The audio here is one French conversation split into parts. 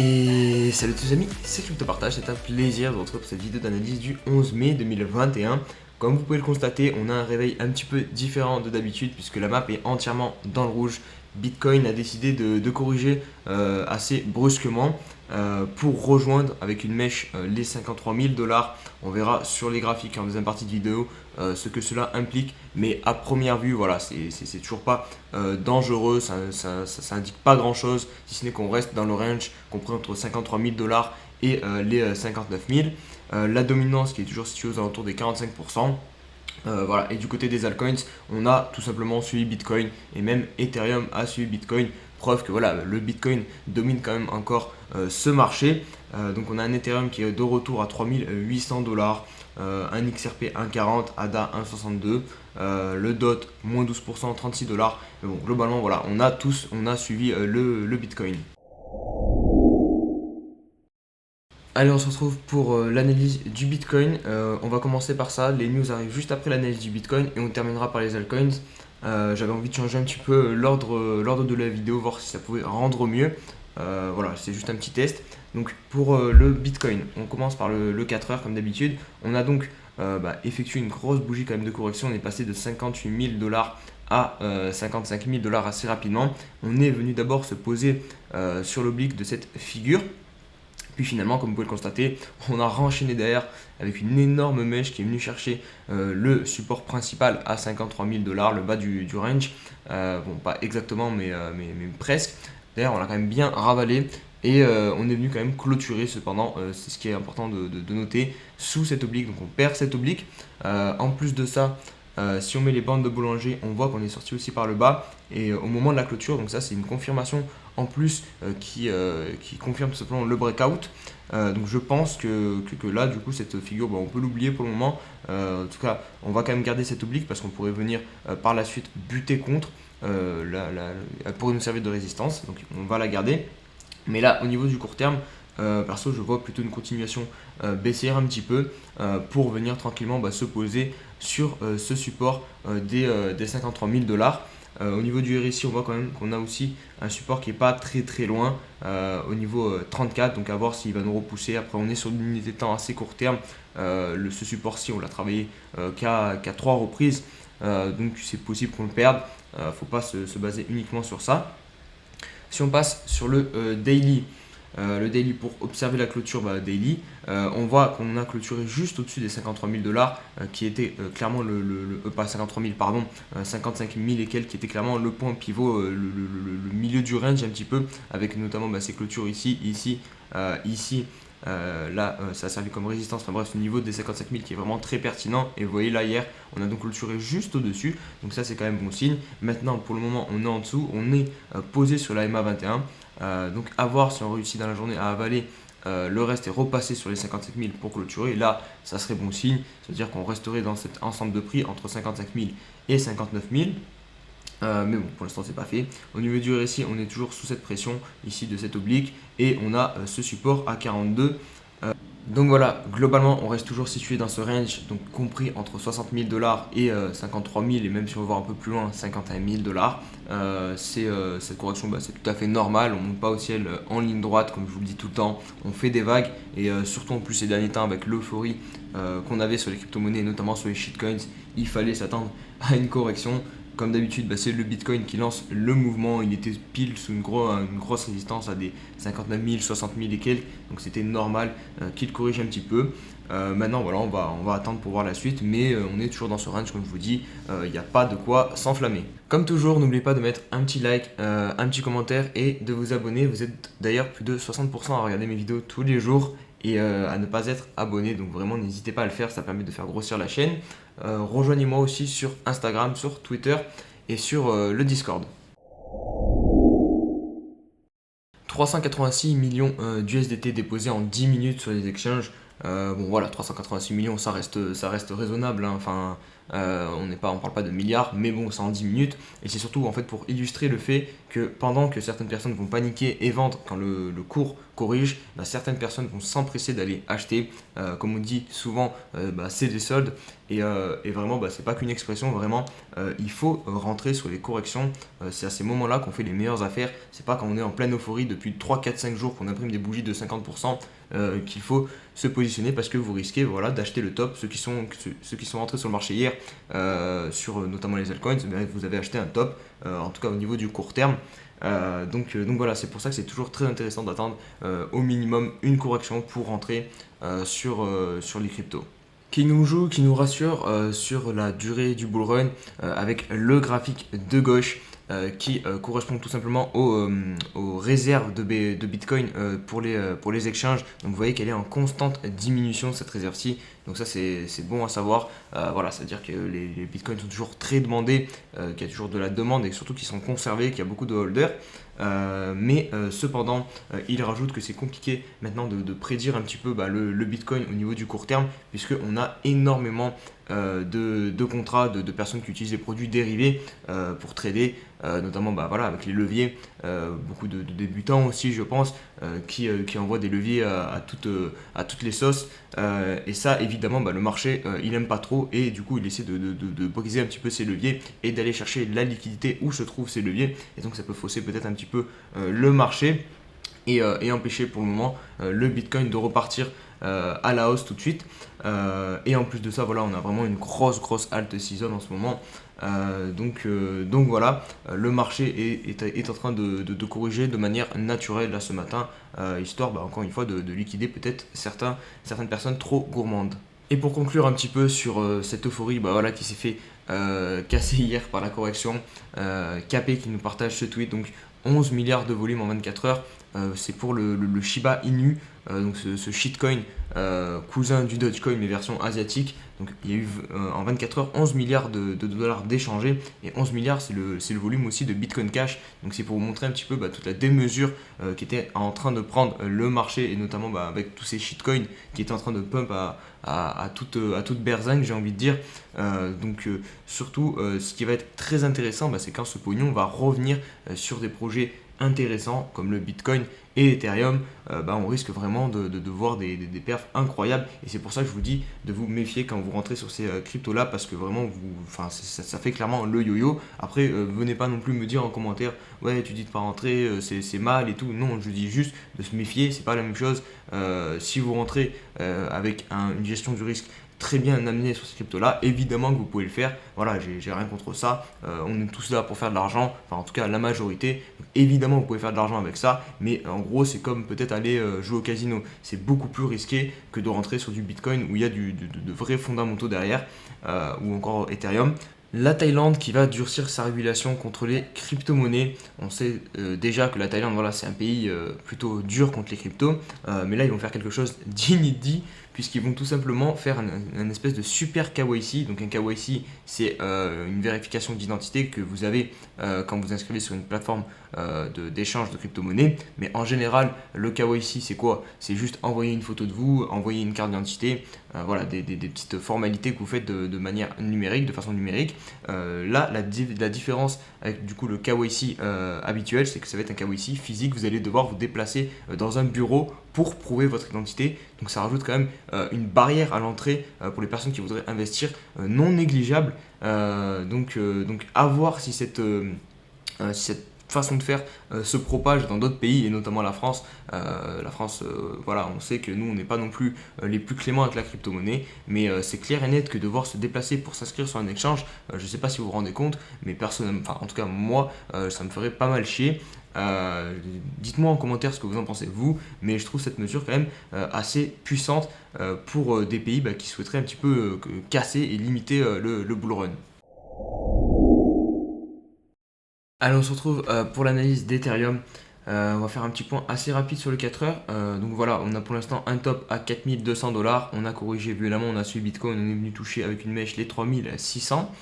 Et salut tous les amis, c'est CryptoPartage, c'est un plaisir de vous retrouver pour cette vidéo d'analyse du 11 mai 2021. Comme vous pouvez le constater, on a un réveil un petit peu différent de d'habitude puisque la map est entièrement dans le rouge. Bitcoin a décidé de corriger assez brusquement pour rejoindre avec une mèche les 53 000 $. On verra sur les graphiques en deuxième partie de vidéo ce que cela implique. Mais à première vue, voilà, c'est toujours pas dangereux, ça indique pas grand chose, si ce n'est qu'on reste dans le range compris entre 53 000 $ et les 59 000. La dominance qui est toujours située aux alentours des 45%. Voilà. Et du côté des altcoins, on a tout simplement suivi Bitcoin et même Ethereum a suivi Bitcoin. Preuve que voilà, le Bitcoin domine quand même encore ce marché. Donc on a un Ethereum qui est de retour à 3800 $, un XRP 1,40, ADA 1,62, le DOT moins 12%, 36 $. Mais bon, globalement, voilà, on a suivi le Bitcoin. Allez, on se retrouve pour l'analyse du Bitcoin. On va commencer par ça. Les news arrivent juste après l'analyse du Bitcoin et on terminera par les altcoins. J'avais envie de changer un petit peu l'ordre de la vidéo, voir si ça pouvait rendre mieux. Voilà, c'est juste un petit test. Donc pour le Bitcoin, on commence par le 4 heures comme d'habitude. On a donc effectué une grosse bougie quand même de correction. On est passé de 58 000 $ à 55 000 $ assez rapidement. On est venu d'abord se poser sur l'oblique de cette figure. Puis finalement, comme vous pouvez le constater, on a renchaîné derrière avec une énorme mèche qui est venue chercher le support principal à 53 000 $, le bas du range. Bon, pas exactement, mais presque. D'ailleurs, on l'a quand même bien ravalé et on est venu quand même clôturer cependant, c'est ce qui est important de noter, sous cette oblique. Donc on perd cette oblique. En plus de ça, si on met les bandes de Bollinger, on voit qu'on est sorti aussi par le bas et au moment de la clôture, donc ça c'est une confirmation en plus qui confirme tout simplement le breakout. Donc je pense que là du coup cette figure on peut l'oublier pour le moment. En tout cas on va quand même garder cette oblique parce qu'on pourrait venir par la suite buter contre pour nous servir de résistance, donc on va la garder. Mais là au niveau du court terme, perso je vois plutôt une continuation baissière un petit peu pour venir tranquillement se poser sur ce support des 53 000 $. Au niveau du RSI, on voit quand même qu'on a aussi un support qui n'est pas très loin au niveau 34, donc à voir s'il va nous repousser. Après, on est sur une unité de temps assez court terme. Ce support-ci, on l'a travaillé qu'à 3 reprises, donc c'est possible qu'on le perde. Il ne faut pas se baser uniquement sur ça. Si on passe sur le daily, pour observer la clôture daily, on voit qu'on a clôturé juste au-dessus des 53 000 $, qui était clairement pas 53 000, pardon, 55 000 et quelques, qui était clairement le point pivot, le milieu du range un petit peu, avec notamment ces clôtures ici, ici. Là, ça a servi comme résistance. Enfin bref, ce niveau des 55 000 qui est vraiment très pertinent. Et vous voyez là, hier, on a donc clôturé juste au-dessus. Donc ça, c'est quand même bon signe. Maintenant, pour le moment, on est en dessous. On est posé sur la MA21. Donc à voir si on réussit dans la journée à avaler le reste et repasser sur les 55 000 pour clôturer. Là, ça serait bon signe. C'est-à-dire qu'on resterait dans cet ensemble de prix entre 55 000 et 59 000. Mais bon, pour l'instant, c'est pas fait. Au niveau du RSI, on est toujours sous cette pression ici de cette oblique et on a ce support à 42. Donc voilà, globalement, on reste toujours situé dans ce range, donc compris entre 60 000 $ et 53 000, et même si on va voir un peu plus loin, 51 000 $. Cette correction, c'est tout à fait normal. On ne monte pas au ciel en ligne droite, comme je vous le dis tout le temps. On fait des vagues, et surtout en plus ces derniers temps, avec l'euphorie qu'on avait sur les crypto-monnaies, notamment sur les shitcoins, il fallait s'attendre à une correction. Comme d'habitude, c'est le Bitcoin qui lance le mouvement. Il était pile sous une grosse résistance à des 59 000, 60 000 et quelques. Donc c'était normal qu'il corrige un petit peu. Maintenant, voilà, on va attendre pour voir la suite. Mais on est toujours dans ce range, comme je vous dis. Il n'y a pas de quoi s'enflammer. Comme toujours, n'oubliez pas de mettre un petit like, un petit commentaire et de vous abonner. Vous êtes d'ailleurs plus de 60% à regarder mes vidéos tous les jours et à ne pas être abonné, donc vraiment n'hésitez pas à le faire, ça permet de faire grossir la chaîne. Rejoignez-moi aussi sur Instagram, sur Twitter et sur le Discord. 386 millions d'USDT déposés en 10 minutes sur les exchanges. Bon voilà, 386 millions, ça reste raisonnable, hein. Enfin, On parle pas de milliards, mais bon, c'est en 10 minutes. Et c'est surtout en fait pour illustrer le fait que pendant que certaines personnes vont paniquer et vendre quand le cours corrige, bah, certaines personnes vont s'empresser d'aller acheter. Comme on dit souvent, c'est des soldes. Et vraiment, c'est pas qu'une expression, vraiment, il faut rentrer sur les corrections. C'est à ces moments-là qu'on fait les meilleures affaires. C'est pas quand on est en pleine euphorie depuis 3, 4, 5 jours qu'on imprime des bougies de 50% qu'il faut se positionner parce que vous risquez voilà, d'acheter le top. Ceux qui sont rentrés sur le marché hier, sur notamment les altcoins, vous avez acheté un top, en tout cas au niveau du court terme. Donc voilà, c'est pour ça que c'est toujours très intéressant d'attendre au minimum une correction pour rentrer sur les cryptos. Qui nous rassure sur la durée du bull run avec le graphique de gauche qui correspond tout simplement aux réserves de Bitcoin pour les exchanges. Donc vous voyez qu'elle est en constante diminution cette réserve-ci. Donc ça c'est bon à savoir. Voilà, c'est-à-dire que les Bitcoins sont toujours très demandés, qu'il y a toujours de la demande et surtout qu'ils sont conservés, qu'il y a beaucoup de holders. Mais cependant, il rajoute que c'est compliqué maintenant de prédire un petit peu le Bitcoin au niveau du court terme, puisqu'on a énormément de contrats, de personnes qui utilisent les produits dérivés pour trader, notamment voilà, avec les leviers, beaucoup de débutants aussi, je pense, qui envoient des leviers à toutes les sauces. Et ça, évidemment, le marché, il aime pas trop, et du coup, il essaie de briser un petit peu ces leviers et d'aller chercher la liquidité où se trouvent ces leviers. Et donc, ça peut fausser peut-être un petit peu le marché et empêcher pour le moment le Bitcoin de repartir à la hausse tout de suite. Et en plus de ça, voilà, on a vraiment une grosse alt season en ce moment. Donc voilà, le marché est en train de corriger de manière naturelle là ce matin, histoire encore une fois de liquider peut-être certaines personnes trop gourmandes. Et pour conclure un petit peu sur cette euphorie voilà, qui s'est fait casser hier par la correction, KP qui nous partage ce tweet, donc 11 milliards de volume en 24 heures, c'est pour le Shiba Inu, donc ce shitcoin, cousin du Dogecoin mais version asiatique. Donc il y a eu en 24 heures 11 milliards de dollars d'échangés, et 11 milliards c'est le volume aussi de Bitcoin Cash. Donc c'est pour vous montrer un petit peu toute la démesure qui était en train de prendre le marché, et notamment avec tous ces shitcoins qui étaient en train de pump à toute berzingue, j'ai envie de dire. Surtout ce qui va être très intéressant, c'est quand ce pognon va revenir sur des projets intéressants comme le Bitcoin et Ethereum. On risque vraiment de voir des perfs incroyables, et c'est pour ça que je vous dis de vous méfier quand vous rentrez sur ces cryptos là, parce que vraiment ça fait clairement le yo-yo. Après venez pas non plus me dire en commentaire ouais tu dis de pas rentrer, c'est mal et tout. Non, je dis juste de se méfier, c'est pas la même chose. Si vous rentrez avec une gestion du risque très bien amené sur ces cryptos-là, évidemment que vous pouvez le faire. Voilà, j'ai rien contre ça. On est tous là pour faire de l'argent, enfin en tout cas la majorité. Donc, évidemment, vous pouvez faire de l'argent avec ça, mais en gros, c'est comme peut-être aller jouer au casino. C'est beaucoup plus risqué que de rentrer sur du Bitcoin où il y a de vrais fondamentaux derrière, ou encore Ethereum. La Thaïlande qui va durcir sa régulation contre les crypto-monnaies. On sait déjà que la Thaïlande, voilà, c'est un pays plutôt dur contre les cryptos, mais là ils vont faire quelque chose d'inédit, puisqu'ils vont tout simplement faire un espèce de super KYC. Donc un KYC, c'est une vérification d'identité que vous avez quand vous inscrivez sur une plateforme d'échange de crypto-monnaies. Mais en général, le KYC, c'est quoi? C'est juste envoyer une photo de vous, envoyer une carte d'identité, voilà, des petites formalités que vous faites de manière numérique, de façon numérique. Là, la différence avec du coup le KYC habituel, c'est que ça va être un KYC physique. Vous allez devoir vous déplacer dans un bureau pour prouver votre identité. Donc ça rajoute quand même une barrière à l'entrée pour les personnes qui voudraient investir, non négligeable. Donc à voir si cette façon de faire se propage dans d'autres pays, et notamment la France. Voilà, on sait que nous on n'est pas non plus les plus cléments avec la crypto-monnaie, mais c'est clair et net que devoir se déplacer pour s'inscrire sur un exchange, je ne sais pas si vous vous rendez compte, mais personnellement, en tout cas moi, ça me ferait pas mal chier. Dites-moi en commentaire ce que vous en pensez vous, mais je trouve cette mesure quand même assez puissante pour des pays qui souhaiteraient un petit peu casser et limiter le bull run. Allez, on se retrouve pour l'analyse d'Ethereum. On va faire un petit point assez rapide sur le 4 heures. Donc voilà, on a pour l'instant un top à 4200 dollars. On a corrigé violemment, on a suivi Bitcoin, on est venu toucher avec une mèche les 3600.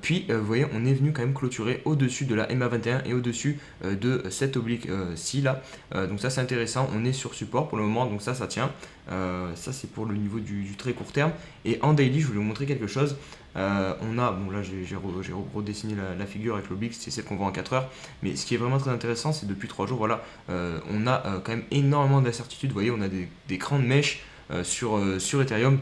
Puis vous voyez, on est venu quand même clôturer au-dessus de la MA21 et au-dessus de cette oblique-ci là. Donc ça c'est intéressant, on est sur support pour le moment, donc ça tient. Ça c'est pour le niveau du très court terme. Et en daily, je voulais vous montrer quelque chose. On a, bon là j'ai redessiné la figure avec l'oblique, c'est celle qu'on voit en 4 heures. Mais ce qui est vraiment très intéressant, c'est depuis 3 jours, voilà, on a quand même énormément d'incertitudes. Vous voyez, on a des grandes mèches sur Ethereum.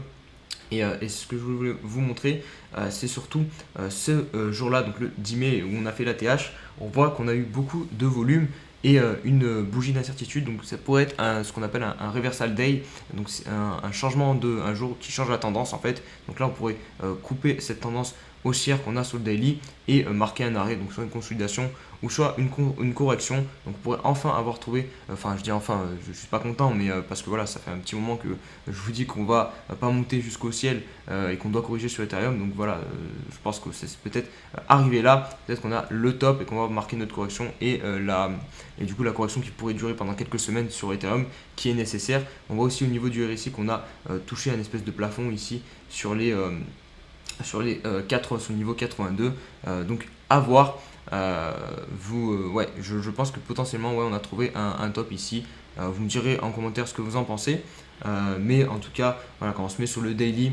Et ce que je voulais vous montrer, c'est surtout ce jour-là, donc le 10 mai, où on a fait l'ATH. On voit qu'on a eu beaucoup de volume et une bougie d'incertitude. Donc ça pourrait être ce qu'on appelle un reversal day. Donc c'est un changement un jour qui change la tendance en fait. Donc là, on pourrait couper cette tendance haussière qu'on a sur le daily et marquer un arrêt, donc soit une consolidation ou soit une correction. Donc on pourrait enfin avoir trouvé, enfin je dis enfin, je ne suis pas content, mais parce que voilà, ça fait un petit moment que je vous dis qu'on va pas monter jusqu'au ciel et qu'on doit corriger sur Ethereum. Donc voilà, je pense que c'est peut-être arrivé là, peut-être qu'on a le top et qu'on va marquer notre correction et du coup la correction qui pourrait durer pendant quelques semaines sur Ethereum qui est nécessaire. On voit aussi au niveau du RSI qu'on a touché un espèce de plafond ici sur les 4 sur le niveau 82. Donc à voir. Ouais, je pense que potentiellement ouais, on a trouvé un top ici. Vous me direz en commentaire ce que vous en pensez. Mais en tout cas, voilà, quand on se met sur le daily,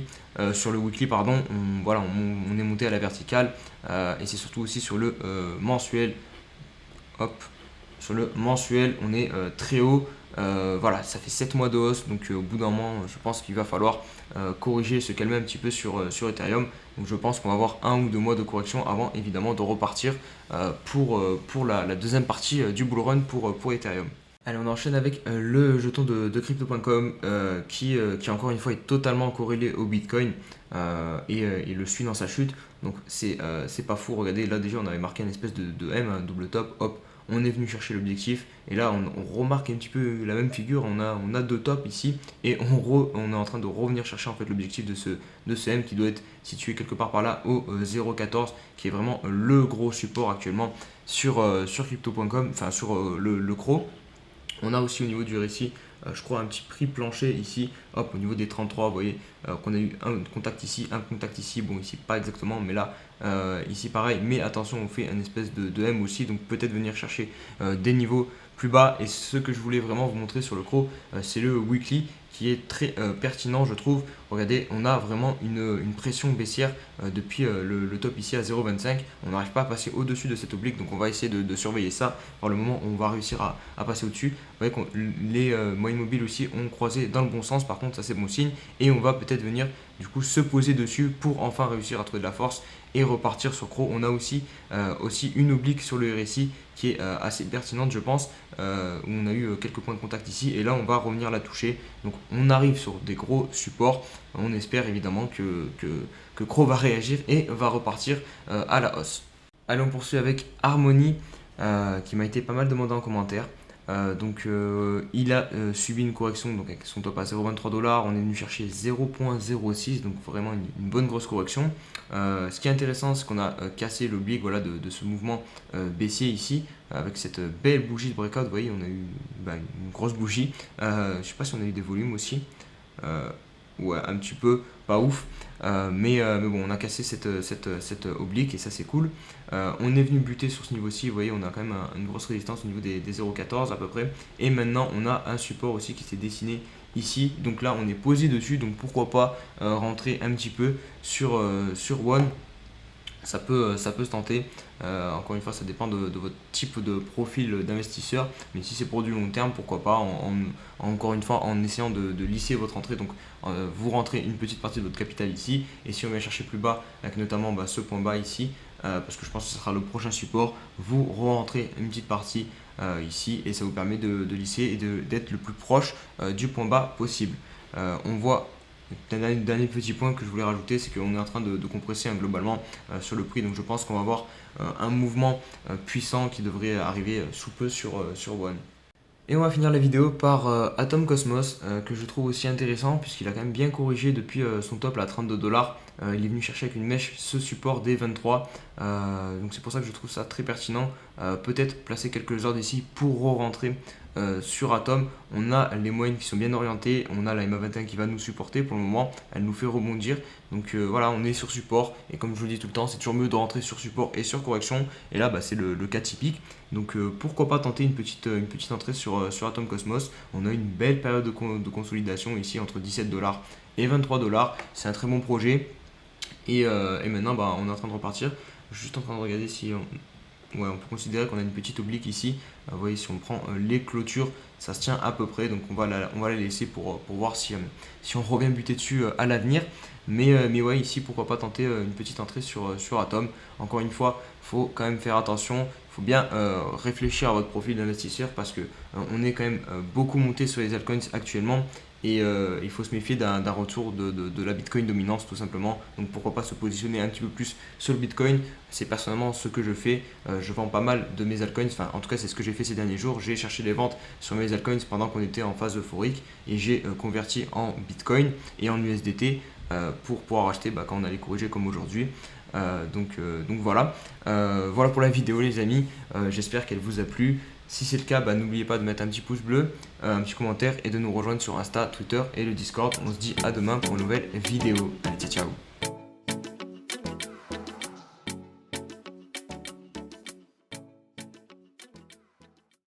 sur le weekly, pardon, voilà, on est monté à la verticale. Et c'est surtout aussi sur le mensuel. Hop, sur le mensuel, on est très haut. Voilà, ça fait 7 mois de hausse, donc au bout d'un moment, je pense qu'il va falloir corriger, se calmer un petit peu sur Ethereum. Donc je pense qu'on va avoir 1 ou 2 mois de correction avant évidemment de repartir pour la deuxième partie du bull run pour Ethereum. Allez, on enchaîne avec le jeton de crypto.com qui encore une fois est totalement corrélé au Bitcoin et le suit dans sa chute. Donc c'est pas fou, regardez, là déjà on avait marqué une espèce de M, un double top, hop, on est venu chercher l'objectif et là on remarque un petit peu la même figure, on a 2 tops ici et on est en train de revenir chercher en fait l'objectif de ce M qui doit être situé quelque part par là au 0,14 qui est vraiment le gros support actuellement sur crypto.com, enfin sur le CRO. On a aussi au niveau du récit, je crois, un petit prix plancher ici, hop, au niveau des 33, vous voyez qu'on a eu un contact ici, bon ici pas exactement, mais là, ici pareil, mais attention, on fait un espèce de M aussi, donc peut-être venir chercher des niveaux plus bas. Et ce que je voulais vraiment vous montrer sur le CRO, c'est le weekly qui est très pertinent, je trouve. Regardez, on a vraiment une pression baissière depuis le top ici à 0,25. On n'arrive pas à passer au-dessus de cette oblique, donc on va essayer de surveiller ça. Par le moment, on va réussir à passer au-dessus. Vous voyez que les moyennes mobiles aussi ont croisé dans le bon sens, par contre, ça c'est bon signe. Et on va peut-être venir du coup se poser dessus pour enfin réussir à trouver de la force et repartir sur CRO. On a aussi une oblique sur le RSI qui est assez pertinente, je pense, où on a eu quelques points de contact ici et là on va revenir la toucher. Donc on arrive sur des gros supports. On espère évidemment que CRO va réagir et va repartir à la hausse. Allez, on poursuit avec Harmony qui m'a été pas mal demandé en commentaire. Il a subi une correction donc avec son top à 0,23 $. On est venu chercher 0,06, donc vraiment une bonne grosse correction. Ce qui est intéressant, c'est qu'on a cassé l'oblique voilà, de ce mouvement baissier ici avec cette belle bougie de breakout. Vous voyez, on a eu une grosse bougie. Je ne sais pas si on a eu des volumes aussi. Ouais, un petit peu, pas ouf. Mais bon, on a cassé cette oblique et ça c'est cool. On est venu buter sur ce niveau-ci, vous voyez, on a quand même une grosse résistance au niveau des 0,14 à peu près. Et maintenant, on a un support aussi qui s'est dessiné ici. Donc là, on est posé dessus, donc pourquoi pas rentrer un petit peu sur One. Ça peut se tenter. Encore une fois, ça dépend de votre type de profil d'investisseur. Mais si c'est pour du long terme, pourquoi pas, encore une fois, en essayant de lisser votre entrée. Donc, vous rentrez une petite partie de votre capital ici. Et si on vient chercher plus bas, avec notamment ce point bas ici, parce que je pense que ce sera le prochain support, vous rentrez une petite partie ici. Et ça vous permet de lisser et d'être le plus proche du point bas possible. On voit dernier petit point que je voulais rajouter, c'est qu'on est en train de compresser globalement sur le prix. Donc je pense qu'on va avoir un mouvement puissant qui devrait arriver sous peu sur One. Et on va finir la vidéo par Atom Cosmos, que je trouve aussi intéressant puisqu'il a quand même bien corrigé depuis son top là, à 32 $. Il est venu chercher avec une mèche ce support des 23. Donc c'est pour ça que je trouve ça très pertinent. Peut-être placer quelques ordres ici pour re-rentrer sur Atom, on a les moyennes qui sont bien orientées, on a la MA21 qui va nous supporter pour le moment, elle nous fait rebondir. Donc voilà, on est sur support et comme je vous le dis tout le temps, c'est toujours mieux de rentrer sur support et sur correction. Et là, c'est le cas typique. Donc pourquoi pas tenter une petite entrée sur Atom Cosmos. On a une belle période de consolidation ici entre 17$ et 23$. C'est un très bon projet. Et maintenant, on est en train de repartir. Je suis juste en train de regarder si ouais, on peut considérer qu'on a une petite oblique ici. Vous voyez, si on prend les clôtures, ça se tient à peu près. Donc on va la laisser pour voir si on revient buter dessus à l'avenir. Mais ouais, ici, pourquoi pas tenter une petite entrée sur Atom. Encore une fois, il faut quand même faire attention. Il faut bien réfléchir à votre profil d'investisseur parce que on est quand même beaucoup monté sur les altcoins actuellement. Et il faut se méfier d'un retour de la Bitcoin dominance tout simplement. Donc pourquoi pas se positionner un petit peu plus sur le Bitcoin. C'est personnellement ce que je fais. Je vends pas mal de mes altcoins. Enfin, en tout cas, c'est ce que j'ai fait ces derniers jours. J'ai cherché les ventes sur mes altcoins pendant qu'on était en phase euphorique. Et j'ai converti en Bitcoin et en USDT pour pouvoir acheter quand on allait corriger comme aujourd'hui. Donc voilà. Voilà pour la vidéo les amis. J'espère qu'elle vous a plu. Si c'est le cas, n'oubliez pas de mettre un petit pouce bleu, un petit commentaire et de nous rejoindre sur Insta, Twitter et le Discord. On se dit à demain pour une nouvelle vidéo. Allez, ciao ciao.